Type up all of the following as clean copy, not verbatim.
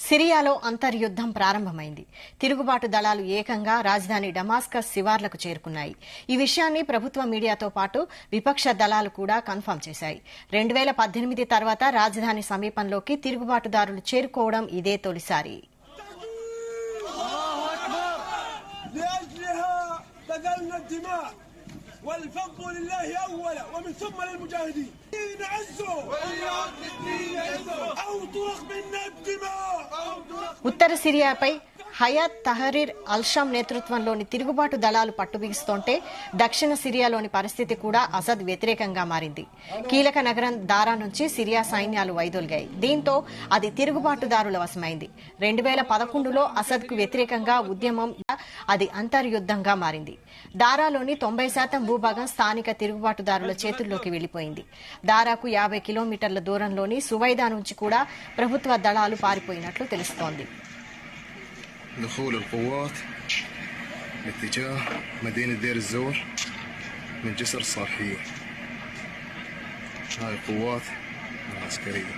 సిరియాలో అంతర్యుద్ధం ప్రారంభమైంది. తిరుగుబాటు దళాలు ఏకంగా రాజధాని డమాస్కస్ శివార్లకు చేరుకున్నాయి. ఈ విషయాన్ని ప్రభుత్వ మీడియాతో పాటు విపక్ష దళాలు కూడా కన్ఫర్మ్ చేశాయి. 2018 తర్వాత రాజధాని సమీపంలోకి తిరుగుబాటుదారులు చేరుకోవడం ఇదే తొలిసారి. والفضل لله أولا ومن ثم للمجاهدين نعزوا أو طرق منا الدماء. ఉత్తర సిరియాపై హయాత్ తహరీర్ అల్షామ్ నేతృత్వంలోని తిరుగుబాటు దళాలు పట్టుబిగిస్తుంటే దక్షిణ సిరియాలోని పరిస్థితి కూడా అసద్ వ్యతిరేకంగా మారింది. కీలక నగరం దారా నుంచి సిరియా సైన్యాలు వైదొలిగాయి. దీంతో అది తిరుగుబాటుదారుల వశమైంది. 2011లో అసద్కు వ్యతిరేకంగా ఉద్యమం అది అంతర్యుద్ధంగా మారింది. దారాలోని 90% భూభాగం స్థానిక తిరుగుబాటుదారుల చేతుల్లోకి వెళ్లిపోయింది. దారాకు 50 కిలోమీటర్ల దూరంలోని సువైదా నుంచి కూడా ప్రభుత్వ దళాలు పారిపోయినట్లు తెలుస్తోంది. دخول القوات باتجاه مدينة دير الزور من جسر صالحية. هاي القوات العسكرية.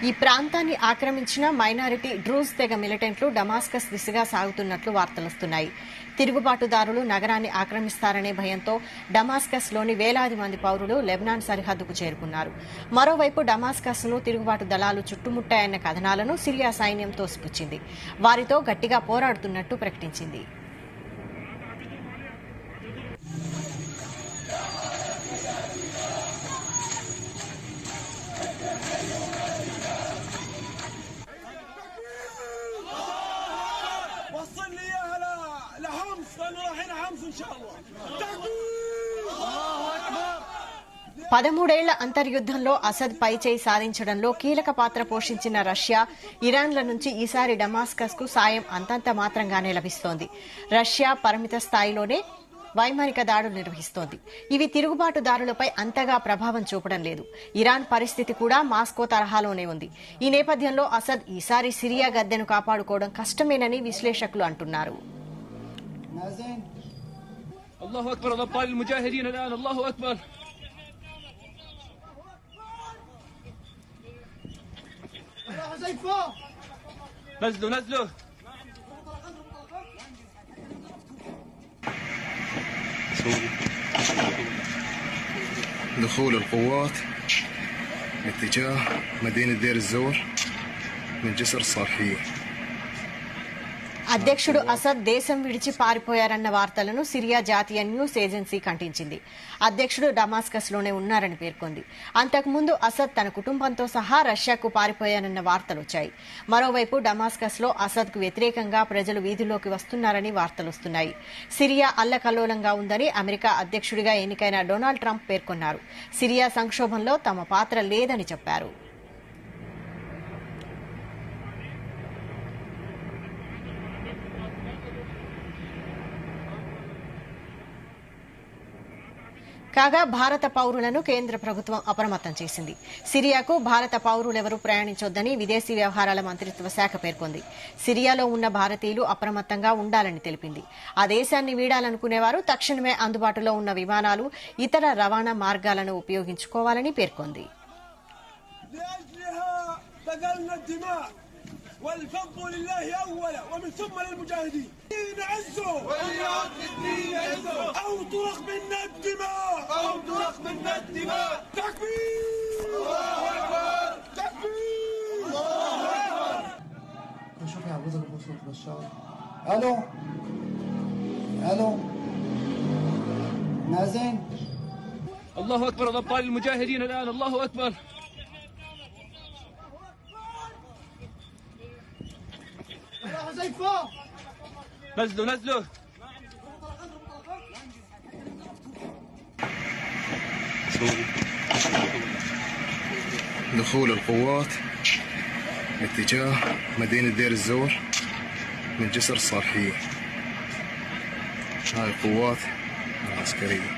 ఈ ప్రాంతాన్ని ఆక్రమించిన మైనారిటీ డ్రూజ్ తెగ మిలిటెంట్లు డమాస్కస్ దిశగా సాగుతున్నట్లు వార్తలొస్తున్నాయి. తిరుగుబాటుదారులు నగరాన్ని ఆక్రమిస్తారనే భయంతో డమాస్కస్ లోని వేలాది మంది పౌరులు లెబనాన్ సరిహద్దుకు చేరుకున్నారు. మరోవైపు డమాస్కస్ ను తిరుగుబాటు దళాలు చుట్టుముట్టాయన్న కథనాలను సిరియా సైన్యం తోసిపుచ్చింది. వారితో గట్టిగా పోరాడుతున్నట్టు ప్రకటించింది. وصل لي اياها لحمص لانه رايحين حمص ان شاء الله. 13 ఏళ్ల అంతర్యుద్ధంలో అసద్ పైచేయి సాధించడంలో కీలక పాత్ర పోషించిన రష్యా, ఇరాన్ల నుంచి ఈసారి డమాస్కస్ కు సాయం అంతంత మాత్రంగానే లభిస్తోంది. రష్యా పరిమిత స్థాయిలోనే వైమానిక దాడులు నిర్వహిస్తోంది. ఇవి తిరుగుబాటుదారులపై అంతగా ప్రభావం చూపడం లేదు. ఇరాన్ పరిస్థితి కూడా మాస్కో తరహాలోనే ఉంది. ఈ నేపథ్యంలో అసద్ ఈసారి సిరియా గద్దెను కాపాడుకోవడం కష్టమేనని విశ్లేషకులు అంటున్నారు. అల్లాహు అక్బర్ అబ్తాల్ ముజాహిదీన్ الان అల్లాహు అక్బర్. نزلوا نزلوا. دخول القوات باتجاه مدينة دير الزور من جسر صالحية. అధ్యక్షుడు అసద్ దేశం విడిచి పారిపోయారన్న వార్తలను సిరియా జాతీయ న్యూస్ ఏజెన్సీ ఖండించింది. అధ్యక్షుడు డమాస్కస్ లోనే ఉన్నారని పేర్కొంది. అంతకుముందు అసద్ తన కుటుంబంతో సహా రష్యాకు పారిపోయారన్న వార్తలొచ్చాయి. మరోవైపు డమాస్కస్ లో అసద్ కు వ్యతిరేకంగా ప్రజలు వీధుల్లోకి వస్తున్నారని వార్తలొస్తున్నాయి. సిరియా అల్లకల్లోలంగా ఉందని అమెరికా అధ్యక్షుడిగా ఎన్నికైన డొనాల్డ్ ట్రంప్ పేర్కొన్నారు. సిరియా సంక్షోభంలో తమ పాత్ర లేదని చెప్పారు. కాగా భారత పౌరులను కేంద్ర ప్రభుత్వం అప్రమత్తం చేసింది. సిరియాకు భారత పౌరులెవరూ ప్రయాణించొద్దని విదేశీ వ్యవహారాల మంత్రిత్వ శాఖ పేర్కొంది. సిరియాలో ఉన్న భారతీయులు అప్రమత్తంగా ఉండాలని తెలిపింది. ఆ దేశాన్ని వీడాలనుకునేవారు తక్షణమే అందుబాటులో ఉన్న విమానాలు, ఇతర రవాణా మార్గాలను ఉపయోగించుకోవాలని పేర్కొంది. والفضل لله أولا ومن ثم للمجاهدين نعزوا أو طرق منا الدماء تكبير الله أكبر تكبير الله أكبر. شوف يا عبود البوصلة بشار. ألو مازن. الله أكبر الأبطال المجاهدين الآن الله أكبر. نزلوا دخول القوات باتجاه مدينة دير الزور من جسر صالحية. هاي القوات العسكرية.